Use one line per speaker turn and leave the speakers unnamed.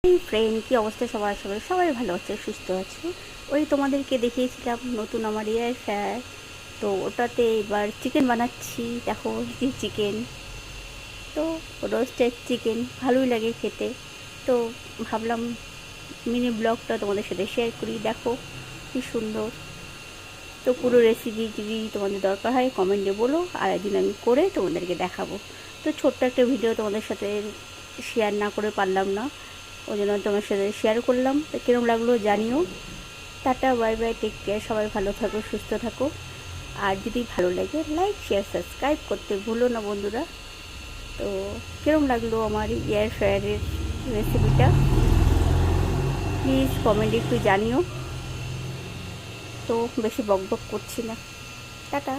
এই ফ্রেন্ড, কি অবস্থা সবার? সবাই সবাই ভালো আছে, সুস্থ আছে। ওই তোমাদেরকে দেখিয়েছিলাম নতুন আমার এয়ার ফ্রায়ার, তো ওটাতে এবার চিকেন বানাচ্ছি। দেখো যে চিকেন, তো রোস্টেড চিকেন ভালোই লাগে খেতে। তো ভাবলাম মিনি ব্লগটা তোমাদের সাথে শেয়ার করি। দেখো কি সুন্দর। তো পুরো রেসিপি যদি তোমাদের দরকার হয় কমেন্টে বলো, আর একদিন আমি করে তোমাদেরকে দেখাবো। তো ছোট্ট একটা ভিডিও তোমাদের সাথে শেয়ার না করে পারলাম না, ওই জন্য তোমার সাথে শেয়ার করলাম। তো কীরকম লাগলো জানিও। Tata, bye bye, take care. সবাই ভালো থাকো, সুস্থ থাকো। আর যদি ভালো লাগে লাইক শেয়ার সাবস্ক্রাইব করতে ভুলো না বন্ধুরা। তো কীরকম লাগলো আমার এয়ার ফ্রায়ারের রেসিপিটা, প্লিজ কমেন্টে একটু জানিও। তো বেশি বক বক করছি না, টাটা।